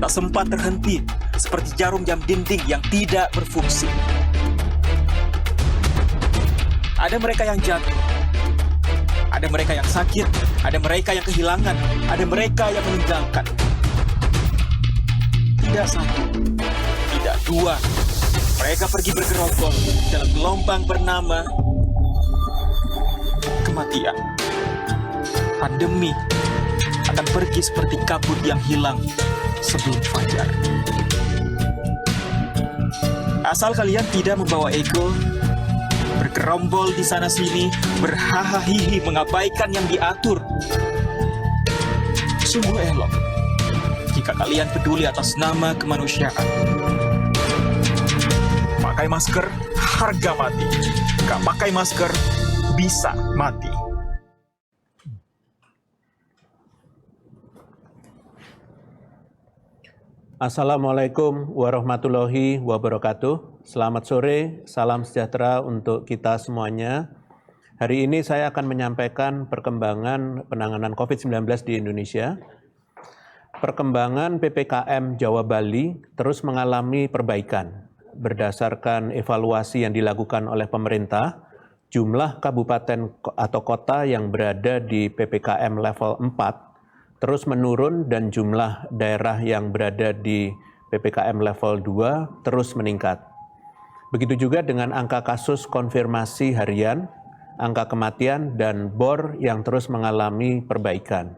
tak sempat terhenti seperti jarum jam dinding yang tidak berfungsi. Ada mereka yang jatuh, ada mereka yang sakit, ada mereka yang kehilangan, ada mereka yang meninggalkan. Tidak satu, tidak dua, mereka pergi bergerombol dalam gelombang bernama kematian. Pandemi akan pergi seperti kabut yang hilang sebelum fajar. Asal kalian tidak membawa ego, bergerombol di sana-sini, berhahaha mengabaikan yang diatur. Sungguh elok jika kalian peduli atas nama kemanusiaan. Pakai masker, harga mati. Gak pakai masker, bisa mati. Assalamualaikum warahmatullahi wabarakatuh. Selamat sore, salam sejahtera untuk kita semuanya. Hari ini saya akan menyampaikan perkembangan penanganan COVID-19 di Indonesia. Perkembangan PPKM Jawa Bali terus mengalami perbaikan. Berdasarkan evaluasi yang dilakukan oleh pemerintah, jumlah kabupaten atau kota yang berada di PPKM level 4 terus menurun dan jumlah daerah yang berada di PPKM level 2 terus meningkat. Begitu juga dengan angka kasus konfirmasi harian, angka kematian, dan BOR yang terus mengalami perbaikan.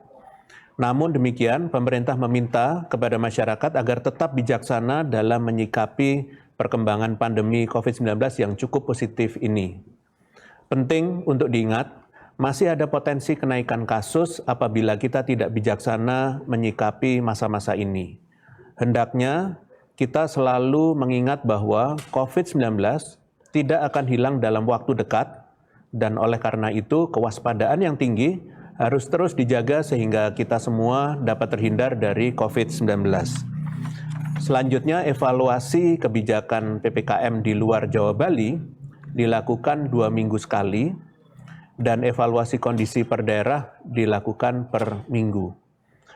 Namun demikian, pemerintah meminta kepada masyarakat agar tetap bijaksana dalam menyikapi perkembangan pandemi COVID-19 yang cukup positif ini. Penting untuk diingat, masih ada potensi kenaikan kasus apabila kita tidak bijaksana menyikapi masa-masa ini. Hendaknya kita selalu mengingat bahwa COVID-19 tidak akan hilang dalam waktu dekat, dan oleh karena itu kewaspadaan yang tinggi harus terus dijaga sehingga kita semua dapat terhindar dari COVID-19. Selanjutnya, evaluasi kebijakan PPKM di luar Jawa Bali dilakukan 2 minggu sekali, dan evaluasi kondisi per daerah dilakukan per minggu.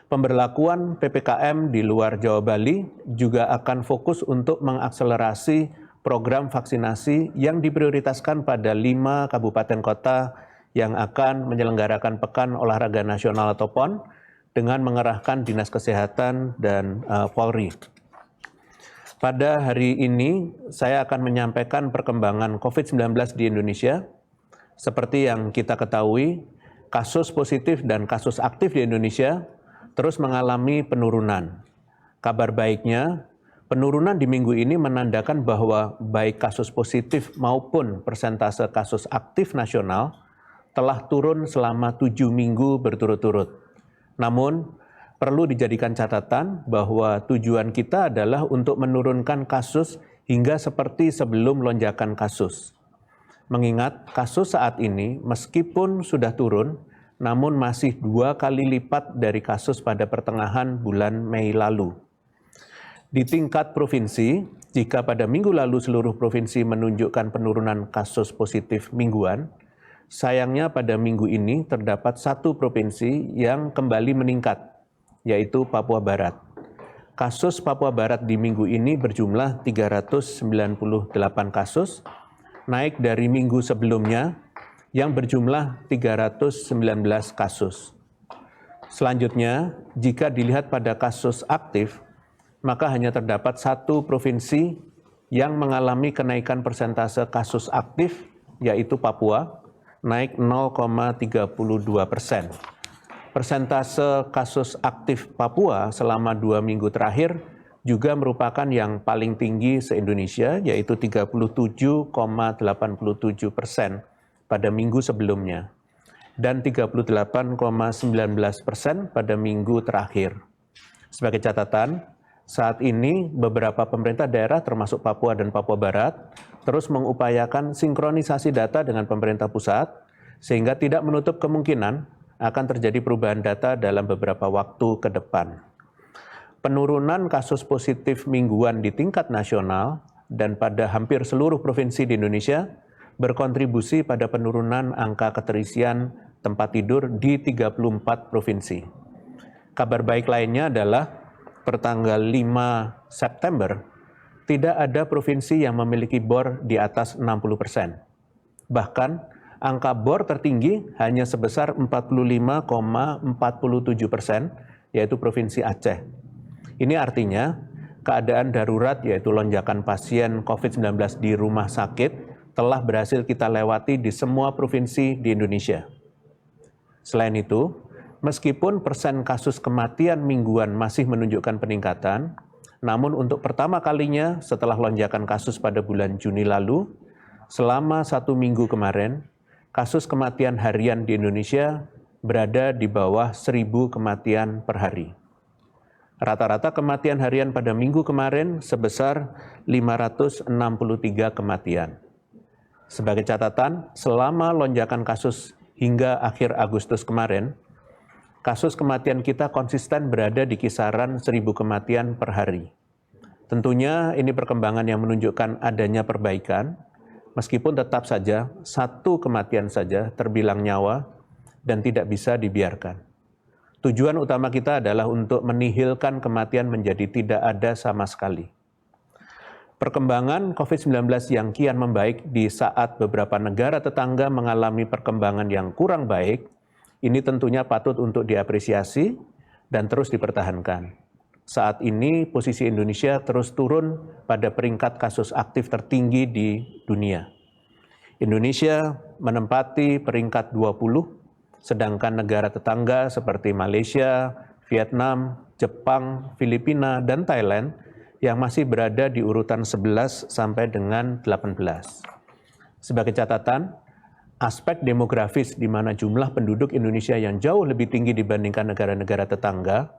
Pemberlakuan PPKM di luar Jawa Bali juga akan fokus untuk mengakselerasi program vaksinasi yang diprioritaskan pada 5 kabupaten kota yang akan menyelenggarakan Pekan Olahraga Nasional atau PON dengan mengerahkan Dinas Kesehatan dan Polri. Pada hari ini, saya akan menyampaikan perkembangan COVID-19 di Indonesia. Seperti yang kita ketahui, kasus positif dan kasus aktif di Indonesia terus mengalami penurunan. Kabar baiknya, penurunan di minggu ini menandakan bahwa baik kasus positif maupun persentase kasus aktif nasional telah turun selama 7 minggu berturut-turut. Namun, perlu dijadikan catatan bahwa tujuan kita adalah untuk menurunkan kasus hingga seperti sebelum lonjakan kasus. Mengingat kasus saat ini meskipun sudah turun, namun masih 2 kali lipat dari kasus pada pertengahan bulan Mei lalu. Di tingkat provinsi, jika pada minggu lalu seluruh provinsi menunjukkan penurunan kasus positif mingguan, sayangnya pada minggu ini terdapat 1 provinsi yang kembali meningkat, yaitu Papua Barat. Kasus Papua Barat di minggu ini berjumlah 398 kasus, naik dari minggu sebelumnya yang berjumlah 319 kasus. Selanjutnya, jika dilihat pada kasus aktif, maka hanya terdapat 1 provinsi yang mengalami kenaikan persentase kasus aktif, yaitu Papua, naik 0,32%. Persentase kasus aktif Papua selama 2 minggu terakhir juga merupakan yang paling tinggi se-Indonesia, yaitu 37,87% pada minggu sebelumnya, dan 38,19% pada minggu terakhir. Sebagai catatan, saat ini beberapa pemerintah daerah termasuk Papua dan Papua Barat terus mengupayakan sinkronisasi data dengan pemerintah pusat, sehingga tidak menutup kemungkinan akan terjadi perubahan data dalam beberapa waktu ke depan. Penurunan kasus positif mingguan di tingkat nasional dan pada hampir seluruh provinsi di Indonesia berkontribusi pada penurunan angka keterisian tempat tidur di 34 provinsi. Kabar baik lainnya adalah pertanggal 5 September, tidak ada provinsi yang memiliki bor di atas 60%. Bahkan, angka bor tertinggi hanya sebesar 45,47%, yaitu Provinsi Aceh. Ini artinya, keadaan darurat yaitu lonjakan pasien COVID-19 di rumah sakit telah berhasil kita lewati di semua provinsi di Indonesia. Selain itu, meskipun persen kasus kematian mingguan masih menunjukkan peningkatan, namun untuk pertama kalinya setelah lonjakan kasus pada bulan Juni lalu, selama 1 minggu kemarin, kasus kematian harian di Indonesia berada di bawah 1.000 kematian per hari. Rata-rata kematian harian pada minggu kemarin sebesar 563 kematian. Sebagai catatan, selama lonjakan kasus hingga akhir Agustus kemarin, kasus kematian kita konsisten berada di kisaran 1.000 kematian per hari. Tentunya ini perkembangan yang menunjukkan adanya perbaikan, meskipun tetap saja 1 kematian saja terbilang nyawa dan tidak bisa dibiarkan. Tujuan utama kita adalah untuk menihilkan kematian menjadi tidak ada sama sekali. Perkembangan COVID-19 yang kian membaik di saat beberapa negara tetangga mengalami perkembangan yang kurang baik, ini tentunya patut untuk diapresiasi dan terus dipertahankan. Saat ini posisi Indonesia terus turun pada peringkat kasus aktif tertinggi di dunia. Indonesia menempati peringkat 20, sedangkan negara tetangga seperti Malaysia, Vietnam, Jepang, Filipina, dan Thailand yang masih berada di urutan 11 sampai dengan 18. Sebagai catatan, aspek demografis di mana jumlah penduduk Indonesia yang jauh lebih tinggi dibandingkan negara-negara tetangga,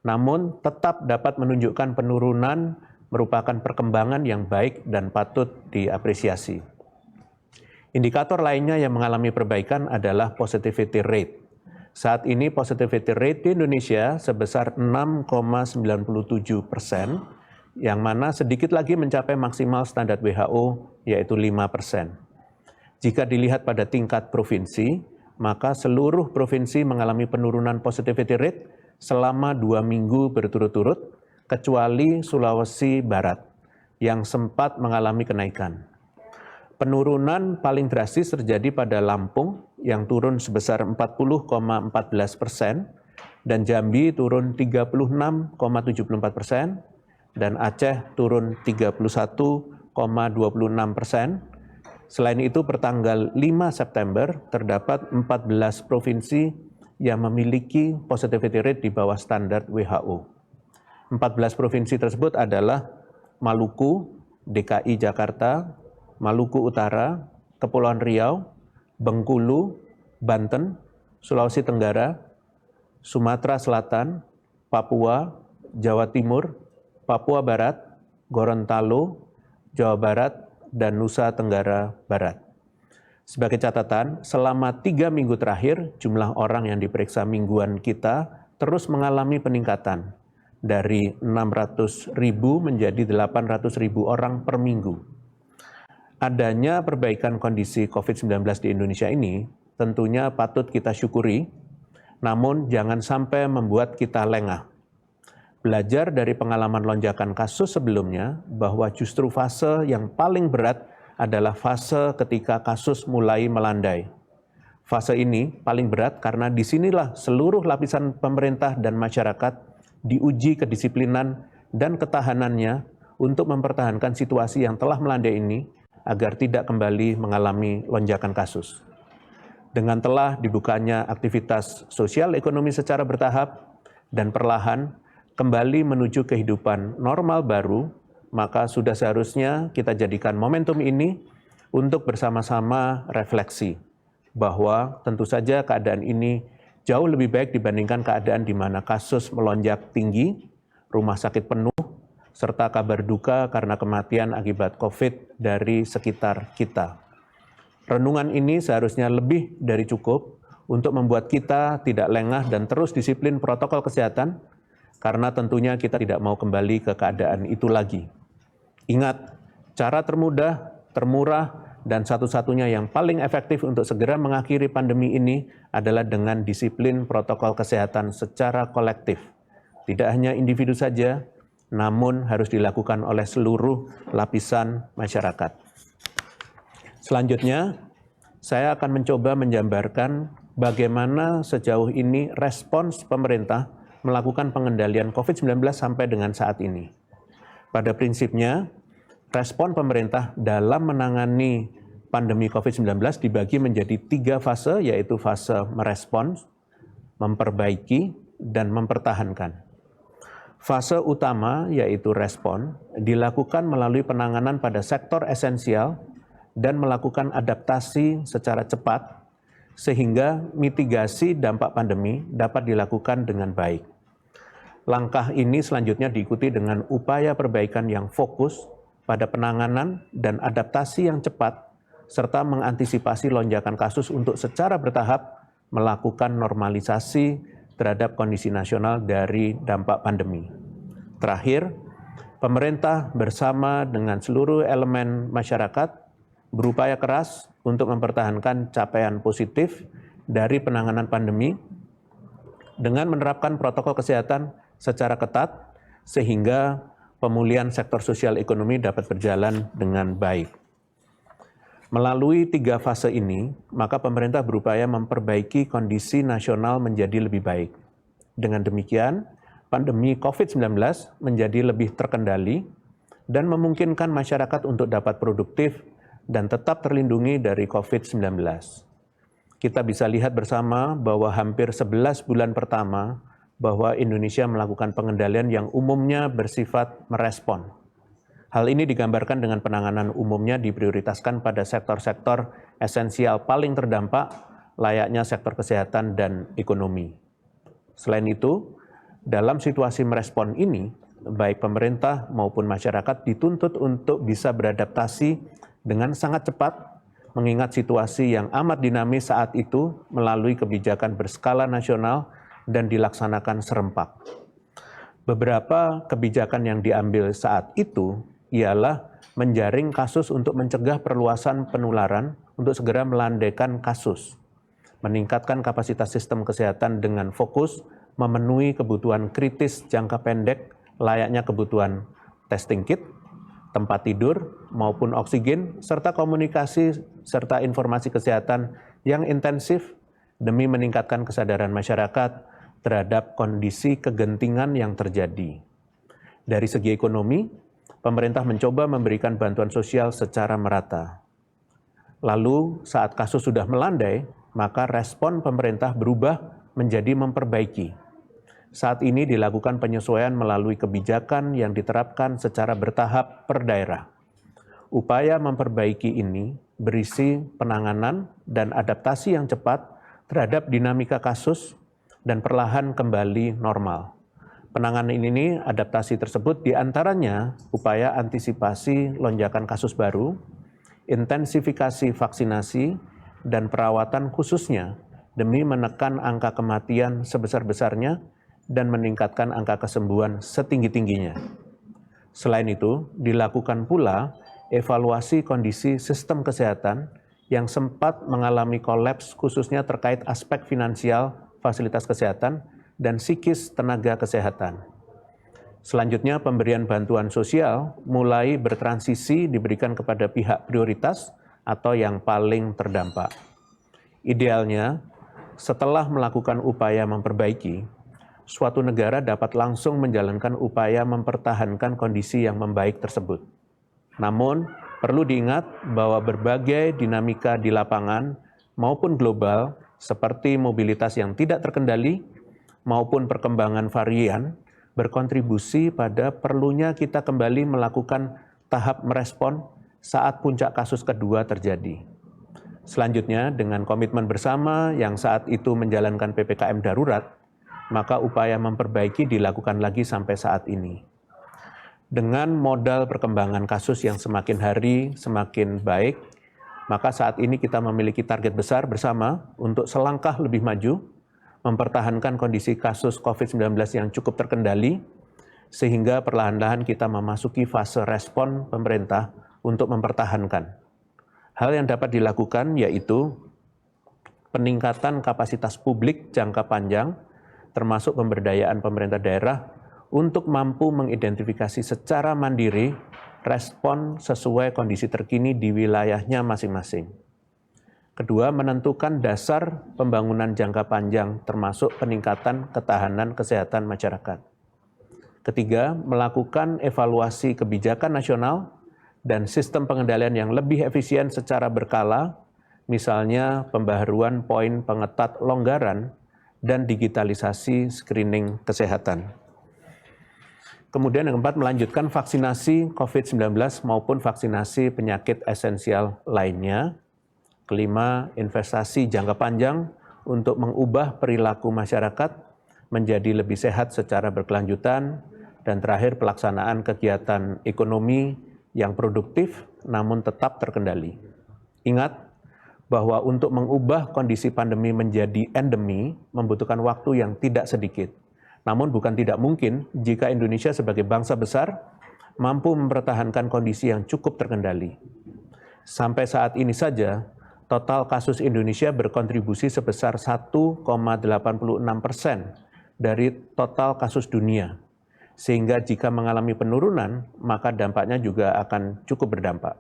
namun tetap dapat menunjukkan penurunan merupakan perkembangan yang baik dan patut diapresiasi. Indikator lainnya yang mengalami perbaikan adalah positivity rate. Saat ini positivity rate di Indonesia sebesar 6,97%, yang mana sedikit lagi mencapai maksimal standar WHO, yaitu 5%. Jika dilihat pada tingkat provinsi, maka seluruh provinsi mengalami penurunan positivity rate selama 2 minggu berturut-turut, kecuali Sulawesi Barat, yang sempat mengalami kenaikan. Penurunan paling drastis terjadi pada Lampung, yang turun sebesar 40,14%, dan Jambi turun 36,74%, dan Aceh turun 31,26%. Selain itu, pertanggal 5 September terdapat 14 provinsi yang memiliki positivity rate di bawah standar WHO. 14 provinsi tersebut adalah Maluku, DKI Jakarta, Maluku Utara, Kepulauan Riau, Bengkulu, Banten, Sulawesi Tenggara, Sumatera Selatan, Papua, Jawa Timur, Papua Barat, Gorontalo, Jawa Barat, dan Nusa Tenggara Barat. Sebagai catatan, selama 3 minggu terakhir, jumlah orang yang diperiksa mingguan kita terus mengalami peningkatan dari 600.000 menjadi 800.000 orang per minggu. Adanya perbaikan kondisi COVID-19 di Indonesia ini tentunya patut kita syukuri, namun jangan sampai membuat kita lengah. Belajar dari pengalaman lonjakan kasus sebelumnya bahwa justru fase yang paling berat adalah fase ketika kasus mulai melandai. Fase ini paling berat karena disinilah seluruh lapisan pemerintah dan masyarakat diuji kedisiplinan dan ketahanannya untuk mempertahankan situasi yang telah melandai ini agar tidak kembali mengalami lonjakan kasus. Dengan telah dibukanya aktivitas sosial ekonomi secara bertahap dan perlahan kembali menuju kehidupan normal baru, maka sudah seharusnya kita jadikan momentum ini untuk bersama-sama refleksi bahwa tentu saja keadaan ini jauh lebih baik dibandingkan keadaan di mana kasus melonjak tinggi, rumah sakit penuh, serta kabar duka karena kematian akibat COVID dari sekitar kita. Renungan ini seharusnya lebih dari cukup untuk membuat kita tidak lengah dan terus disiplin protokol kesehatan, karena tentunya kita tidak mau kembali ke keadaan itu lagi. Ingat, cara termudah, termurah, dan satu-satunya yang paling efektif untuk segera mengakhiri pandemi ini adalah dengan disiplin protokol kesehatan secara kolektif. tidak hanya individu saja, namun harus dilakukan oleh seluruh lapisan masyarakat. Selanjutnya, saya akan mencoba menjabarkan bagaimana sejauh ini respons pemerintah melakukan pengendalian COVID-19 sampai dengan saat ini. Pada prinsipnya, respon pemerintah dalam menangani pandemi COVID-19 dibagi menjadi 3 fase, yaitu fase merespons, memperbaiki, dan mempertahankan. Fase utama, yaitu respon, dilakukan melalui penanganan pada sektor esensial dan melakukan adaptasi secara cepat, sehingga mitigasi dampak pandemi dapat dilakukan dengan baik. Langkah ini selanjutnya diikuti dengan upaya perbaikan yang fokus pada penanganan dan adaptasi yang cepat, serta mengantisipasi lonjakan kasus untuk secara bertahap melakukan normalisasi terhadap kondisi nasional dari dampak pandemi. Terakhir, pemerintah bersama dengan seluruh elemen masyarakat berupaya keras untuk mempertahankan capaian positif dari penanganan pandemi dengan menerapkan protokol kesehatan secara ketat sehingga pemulihan sektor sosial ekonomi dapat berjalan dengan baik. Melalui 3 fase ini, maka pemerintah berupaya memperbaiki kondisi nasional menjadi lebih baik. Dengan demikian, pandemi COVID-19 menjadi lebih terkendali dan memungkinkan masyarakat untuk dapat produktif dan tetap terlindungi dari COVID-19. Kita bisa lihat bersama bahwa hampir 11 bulan pertama bahwa Indonesia melakukan pengendalian yang umumnya bersifat merespon. Hal ini digambarkan dengan penanganan umumnya diprioritaskan pada sektor-sektor esensial paling terdampak, layaknya sektor kesehatan dan ekonomi. Selain itu, dalam situasi merespon ini, baik pemerintah maupun masyarakat dituntut untuk bisa beradaptasi dengan sangat cepat, mengingat situasi yang amat dinamis saat itu melalui kebijakan berskala nasional dan dilaksanakan serempak. Beberapa kebijakan yang diambil saat itu ialah menjaring kasus untuk mencegah perluasan penularan untuk segera melandaikan kasus, meningkatkan kapasitas sistem kesehatan dengan fokus memenuhi kebutuhan kritis jangka pendek layaknya kebutuhan testing kit, tempat tidur maupun oksigen, serta komunikasi serta informasi kesehatan yang intensif demi meningkatkan kesadaran masyarakat terhadap kondisi kegentingan yang terjadi. Dari segi ekonomi, pemerintah mencoba memberikan bantuan sosial secara merata. Lalu saat kasus sudah melandai, maka respon pemerintah berubah menjadi memperbaiki. Saat ini dilakukan penyesuaian melalui kebijakan yang diterapkan secara bertahap per daerah. Upaya memperbaiki ini berisi penanganan dan adaptasi yang cepat terhadap dinamika kasus dan perlahan kembali normal. Penanganan ini, adaptasi tersebut diantaranya upaya antisipasi lonjakan kasus baru, intensifikasi vaksinasi, dan perawatan khususnya demi menekan angka kematian sebesar-besarnya dan meningkatkan angka kesembuhan setinggi-tingginya. Selain itu, dilakukan pula evaluasi kondisi sistem kesehatan yang sempat mengalami kolaps khususnya terkait aspek finansial, fasilitas kesehatan, dan psikis tenaga kesehatan. Selanjutnya, pemberian bantuan sosial mulai bertransisi diberikan kepada pihak prioritas atau yang paling terdampak. Idealnya, setelah melakukan upaya memperbaiki, suatu negara dapat langsung menjalankan upaya mempertahankan kondisi yang membaik tersebut. Namun, perlu diingat bahwa berbagai dinamika di lapangan maupun global seperti mobilitas yang tidak terkendali maupun perkembangan varian berkontribusi pada perlunya kita kembali melakukan tahap merespon saat puncak kasus kedua terjadi. Selanjutnya, dengan komitmen bersama yang saat itu menjalankan PPKM darurat, maka upaya memperbaiki dilakukan lagi sampai saat ini. Dengan modal perkembangan kasus yang semakin hari semakin baik, maka saat ini kita memiliki target besar bersama untuk selangkah lebih maju, mempertahankan kondisi kasus COVID-19 yang cukup terkendali, sehingga perlahan-lahan kita memasuki fase respon pemerintah untuk mempertahankan. Hal yang dapat dilakukan yaitu peningkatan kapasitas publik jangka panjang, termasuk pemberdayaan pemerintah daerah untuk mampu mengidentifikasi secara mandiri respon sesuai kondisi terkini di wilayahnya masing-masing. Kedua, menentukan dasar pembangunan jangka panjang termasuk peningkatan ketahanan kesehatan masyarakat. Ketiga, melakukan evaluasi kebijakan nasional dan sistem pengendalian yang lebih efisien secara berkala, misalnya pembaharuan poin pengetat longgaran dan digitalisasi screening kesehatan. Kemudian yang keempat, melanjutkan vaksinasi COVID-19 maupun vaksinasi penyakit esensial lainnya. Kelima, investasi jangka panjang untuk mengubah perilaku masyarakat menjadi lebih sehat secara berkelanjutan. Dan terakhir, pelaksanaan kegiatan ekonomi yang produktif namun tetap terkendali. Ingat bahwa untuk mengubah kondisi pandemi menjadi endemi membutuhkan waktu yang tidak sedikit. Namun bukan tidak mungkin jika Indonesia sebagai bangsa besar mampu mempertahankan kondisi yang cukup terkendali. Sampai saat ini saja, total kasus Indonesia berkontribusi sebesar 1,86% dari total kasus dunia. Sehingga jika mengalami penurunan, maka dampaknya juga akan cukup berdampak.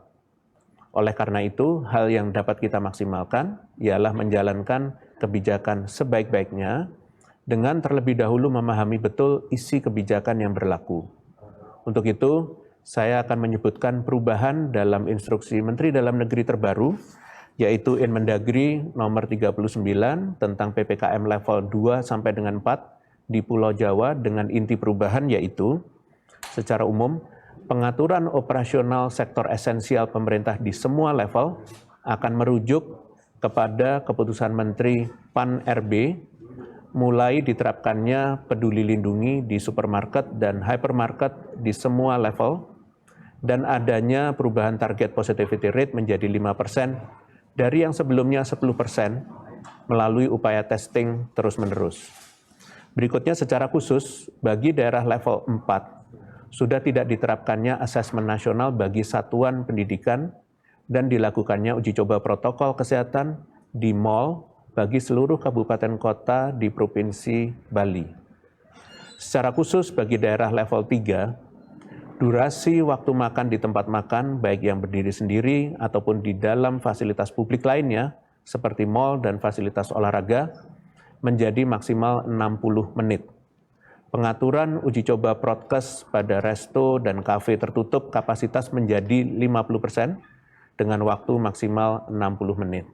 Oleh karena itu, hal yang dapat kita maksimalkan ialah menjalankan kebijakan sebaik-baiknya dengan terlebih dahulu memahami betul isi kebijakan yang berlaku. Untuk itu, saya akan menyebutkan perubahan dalam instruksi Menteri Dalam Negeri terbaru, yaitu Inmendagri nomor 39 tentang PPKM level 2 sampai dengan 4 di Pulau Jawa dengan inti perubahan yaitu secara umum pengaturan operasional sektor esensial pemerintah di semua level akan merujuk kepada keputusan Menteri PAN-RB mulai diterapkannya peduli lindungi di supermarket dan hypermarket di semua level dan adanya perubahan target positivity rate menjadi 5% dari yang sebelumnya 10% melalui upaya testing terus-menerus. Berikutnya secara khusus, bagi daerah level 4, sudah tidak diterapkannya asesmen nasional bagi satuan pendidikan dan dilakukannya uji coba protokol kesehatan di mal bagi seluruh kabupaten kota di Provinsi Bali. Secara khusus bagi daerah level 3, durasi waktu makan di tempat makan, baik yang berdiri sendiri ataupun di dalam fasilitas publik lainnya, seperti mal dan fasilitas olahraga, menjadi maksimal 60 menit. Pengaturan uji coba prokes pada resto dan kafe tertutup kapasitas menjadi 50% dengan waktu maksimal 60 menit.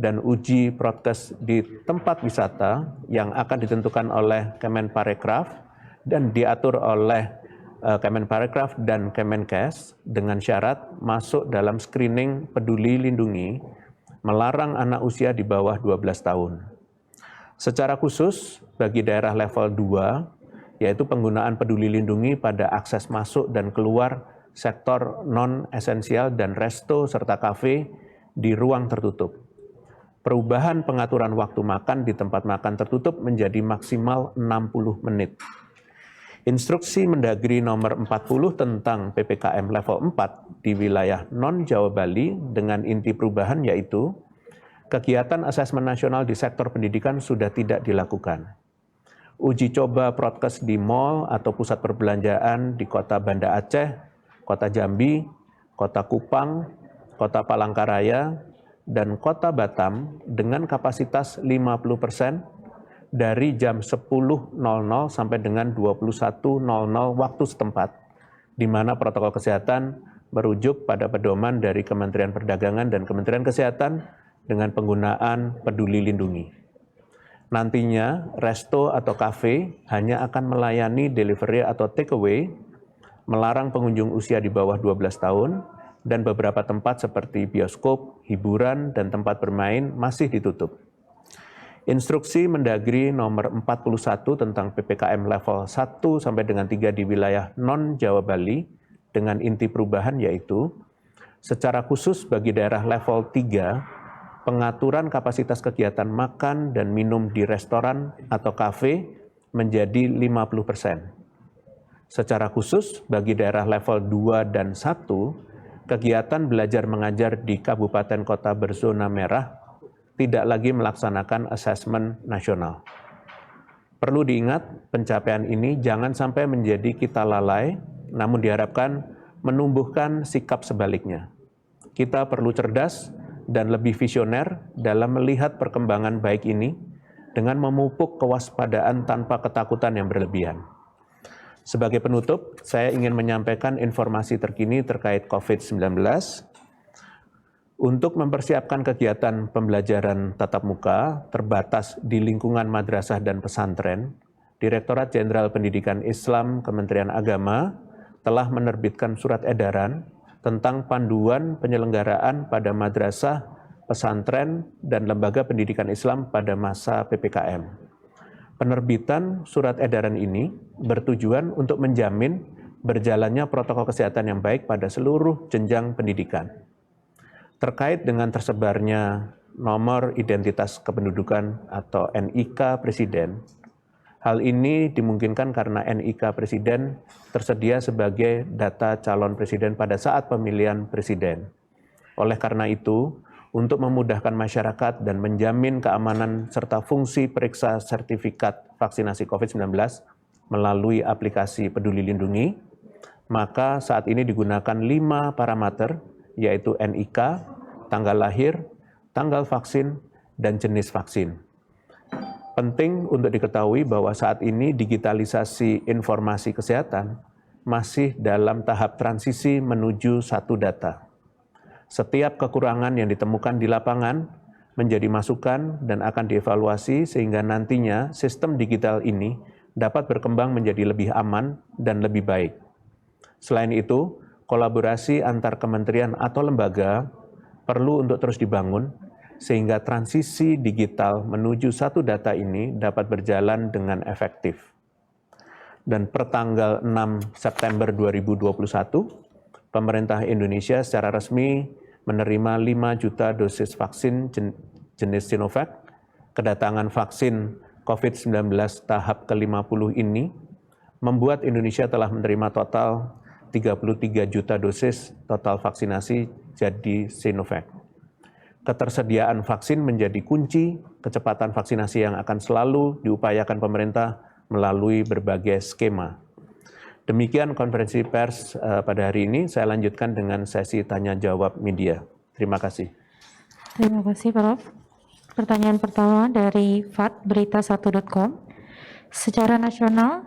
Dan uji prokes di tempat wisata yang akan ditentukan oleh Kemenparekraf dan diatur oleh Kemenparekraf dan Kemenkes dengan syarat masuk dalam screening peduli lindungi, melarang anak usia di bawah 12 tahun. Secara khusus, bagi daerah level 2, yaitu penggunaan peduli lindungi pada akses masuk dan keluar sektor non-esensial dan resto serta kafe di ruang tertutup. Perubahan pengaturan waktu makan di tempat makan tertutup menjadi maksimal 60 menit. Instruksi Mendagri nomor 40 tentang PPKM level 4 di wilayah non-Jawa Bali dengan inti perubahan yaitu kegiatan asesmen nasional di sektor pendidikan sudah tidak dilakukan. Uji coba prokes di mal atau pusat perbelanjaan di Kota Banda Aceh, Kota Jambi, Kota Kupang, Kota Palangkaraya, dan Kota Batam dengan kapasitas 50% dari jam 10.00 sampai dengan 21.00 waktu setempat, di mana protokol kesehatan merujuk pada pedoman dari Kementerian Perdagangan dan Kementerian Kesehatan dengan penggunaan peduli lindungi. Nantinya, resto atau kafe hanya akan melayani delivery atau takeaway, melarang pengunjung usia di bawah 12 tahun, dan beberapa tempat seperti bioskop, hiburan, dan tempat bermain masih ditutup. Instruksi Mendagri nomor 41 tentang PPKM level 1 sampai dengan 3 di wilayah non-Jawa Bali dengan inti perubahan yaitu secara khusus bagi daerah level 3, pengaturan kapasitas kegiatan makan dan minum di restoran atau kafe menjadi 50%. Secara khusus bagi daerah level 2 dan 1, kegiatan belajar mengajar di kabupaten kota berzona merah tidak lagi melaksanakan asesmen nasional. Perlu diingat, pencapaian ini jangan sampai menjadi kita lalai, namun diharapkan menumbuhkan sikap sebaliknya. Kita perlu cerdas dan lebih visioner dalam melihat perkembangan baik ini dengan memupuk kewaspadaan tanpa ketakutan yang berlebihan. Sebagai penutup, saya ingin menyampaikan informasi terkini terkait COVID-19. Untuk mempersiapkan kegiatan pembelajaran tatap muka terbatas di lingkungan madrasah dan pesantren, Direktorat Jenderal Pendidikan Islam Kementerian Agama telah menerbitkan surat edaran tentang panduan penyelenggaraan pada madrasah, pesantren, dan lembaga pendidikan Islam pada masa PPKM. Penerbitan surat edaran ini bertujuan untuk menjamin berjalannya protokol kesehatan yang baik pada seluruh jenjang pendidikan. Terkait dengan tersebarnya nomor identitas kependudukan atau NIK Presiden, hal ini dimungkinkan karena NIK Presiden tersedia sebagai data calon presiden pada saat pemilihan presiden. Oleh karena itu, untuk memudahkan masyarakat dan menjamin keamanan serta fungsi periksa sertifikat vaksinasi COVID-19 melalui aplikasi Peduli Lindungi, maka saat ini digunakan 5 parameter, yaitu NIK, tanggal lahir, tanggal vaksin, dan jenis vaksin. Penting untuk diketahui bahwa saat ini digitalisasi informasi kesehatan masih dalam tahap transisi menuju satu data. Setiap kekurangan yang ditemukan di lapangan menjadi masukan dan akan dievaluasi sehingga nantinya sistem digital ini dapat berkembang menjadi lebih aman dan lebih baik. Selain itu, kolaborasi antar kementerian atau lembaga perlu untuk terus dibangun sehingga transisi digital menuju satu data ini dapat berjalan dengan efektif. Dan per tanggal 6 September 2021, pemerintah Indonesia secara resmi menerima 5 juta dosis vaksin jenis Sinovac. Kedatangan vaksin COVID-19 tahap ke-50 ini membuat Indonesia telah menerima total 33 juta dosis total vaksinasi jadi Sinovac. Ketersediaan vaksin menjadi kunci kecepatan vaksinasi yang akan selalu diupayakan pemerintah melalui berbagai skema. Demikian konferensi pers pada hari ini. Saya lanjutkan dengan sesi tanya-jawab media. Terima kasih. Terima kasih, Prof. Pertanyaan pertama dari berita1.com. Secara nasional,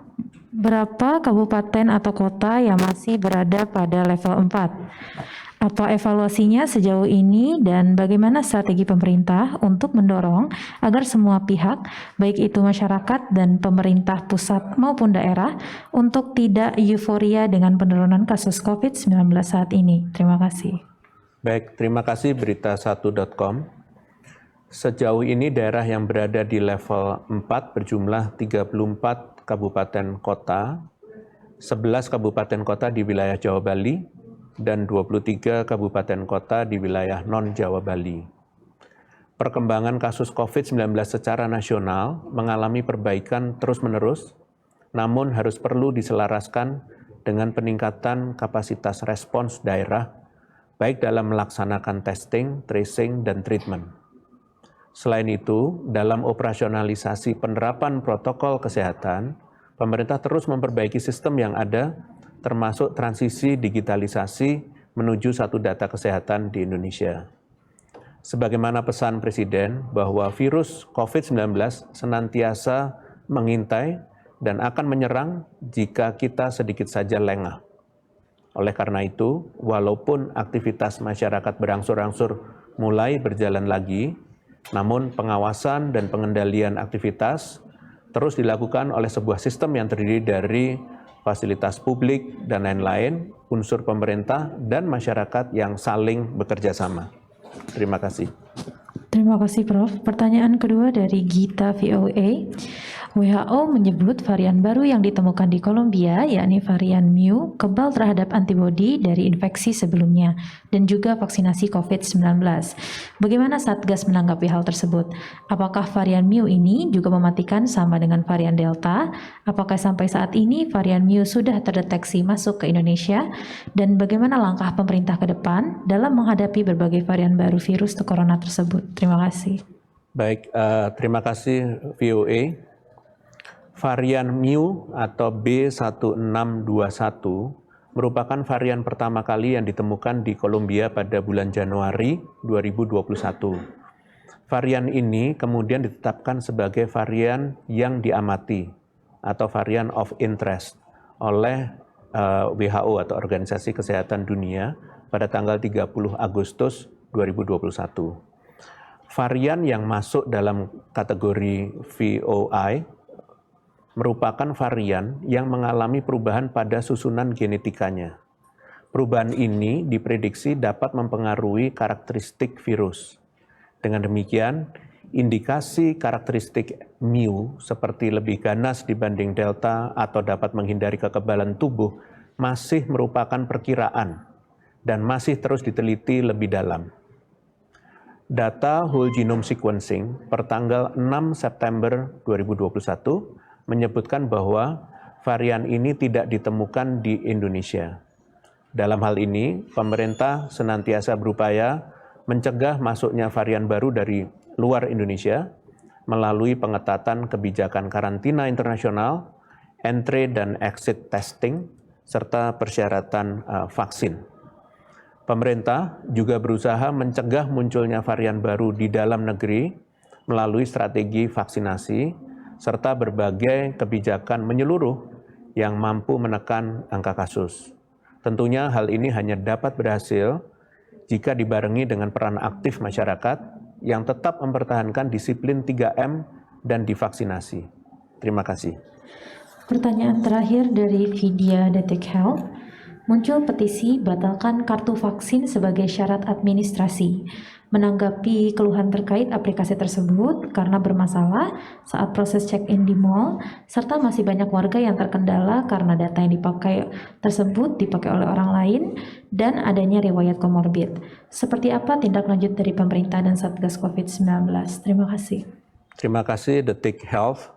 berapa kabupaten atau kota yang masih berada pada level 4? Apa evaluasinya sejauh ini dan bagaimana strategi pemerintah untuk mendorong agar semua pihak, baik itu masyarakat dan pemerintah pusat maupun daerah, untuk tidak euforia dengan penurunan kasus COVID-19 saat ini? Terima kasih. Baik, terima kasih berita1.com. Sejauh ini daerah yang berada di level 4 berjumlah 34 kabupaten kota, 11 kabupaten kota di wilayah Jawa Bali, dan 23 kabupaten kota di wilayah non-Jawa Bali. Perkembangan kasus COVID-19 secara nasional mengalami perbaikan terus-menerus, namun harus perlu diselaraskan dengan peningkatan kapasitas respons daerah, baik dalam melaksanakan testing, tracing, dan treatment. Selain itu, dalam operasionalisasi penerapan protokol kesehatan, pemerintah terus memperbaiki sistem yang ada, termasuk transisi digitalisasi menuju satu data kesehatan di Indonesia. Sebagaimana pesan Presiden bahwa virus COVID-19 senantiasa mengintai dan akan menyerang jika kita sedikit saja lengah. Oleh karena itu, walaupun aktivitas masyarakat berangsur-angsur mulai berjalan lagi, namun pengawasan dan pengendalian aktivitas terus dilakukan oleh sebuah sistem yang terdiri dari fasilitas publik, dan lain-lain, unsur pemerintah dan masyarakat yang saling bekerja sama. Terima kasih. Terima kasih, Prof. Pertanyaan kedua dari Gita VOA. WHO menyebut varian baru yang ditemukan di Kolombia, yakni varian Mu, kebal terhadap antibodi dari infeksi sebelumnya dan juga vaksinasi COVID-19. Bagaimana Satgas menanggapi hal tersebut? Apakah varian Mu ini juga mematikan sama dengan varian Delta? Apakah sampai saat ini varian Mu sudah terdeteksi masuk ke Indonesia? Dan bagaimana langkah pemerintah ke depan dalam menghadapi berbagai varian baru virus corona tersebut? Terima kasih. Baik, terima kasih VOA. Varian Mu atau B1621 merupakan varian pertama kali yang ditemukan di Kolombia pada bulan Januari 2021. Varian ini kemudian ditetapkan sebagai varian yang diamati atau varian of interest oleh WHO atau Organisasi Kesehatan Dunia pada tanggal 30 Agustus 2021. Varian yang masuk dalam kategori VOI merupakan varian yang mengalami perubahan pada susunan genetikanya. Perubahan ini diprediksi dapat mempengaruhi karakteristik virus. Dengan demikian, indikasi karakteristik Mu seperti lebih ganas dibanding Delta atau dapat menghindari kekebalan tubuh masih merupakan perkiraan dan masih terus diteliti lebih dalam. Data whole genome sequencing per tanggal 6 September 2021 menyebutkan bahwa varian ini tidak ditemukan di Indonesia. Dalam hal ini, pemerintah senantiasa berupaya mencegah masuknya varian baru dari luar Indonesia melalui pengetatan kebijakan karantina internasional, entry dan exit testing, serta persyaratan vaksin. Pemerintah juga berusaha mencegah munculnya varian baru di dalam negeri melalui strategi vaksinasi, serta berbagai kebijakan menyeluruh yang mampu menekan angka kasus. Tentunya hal ini hanya dapat berhasil jika dibarengi dengan peran aktif masyarakat yang tetap mempertahankan disiplin 3M dan divaksinasi. Terima kasih. Pertanyaan terakhir dari Vidya Detik Health. Muncul petisi batalkan kartu vaksin sebagai syarat administrasi. Menanggapi keluhan terkait aplikasi tersebut karena bermasalah saat proses check-in di mall, serta masih banyak warga yang terkendala karena data yang dipakai tersebut dipakai oleh orang lain dan adanya riwayat komorbid. Seperti apa tindak lanjut dari pemerintah dan Satgas COVID-19? Terima kasih. Terima kasih Detik Health.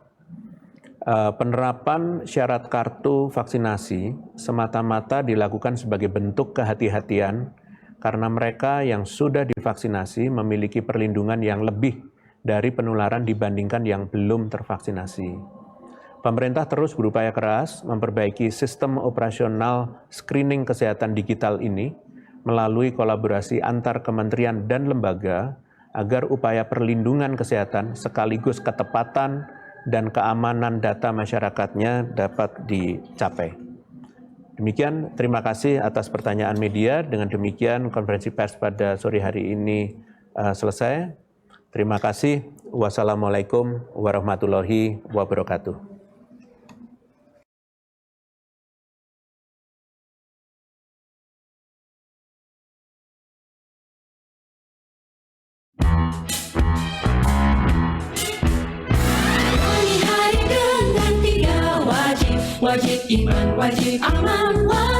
Penerapan syarat kartu vaksinasi semata-mata dilakukan sebagai bentuk kehati-hatian karena mereka yang sudah divaksinasi memiliki perlindungan yang lebih dari penularan dibandingkan yang belum tervaksinasi. Pemerintah terus berupaya keras memperbaiki sistem operasional screening kesehatan digital ini melalui kolaborasi antar kementerian dan lembaga agar upaya perlindungan kesehatan sekaligus ketepatan dan keamanan data masyarakatnya dapat dicapai. Demikian, terima kasih atas pertanyaan media. Dengan demikian, konferensi pers pada sore hari ini selesai. Terima kasih. Wassalamualaikum warahmatullahi wabarakatuh. Wajib iman, wajib aman, wajib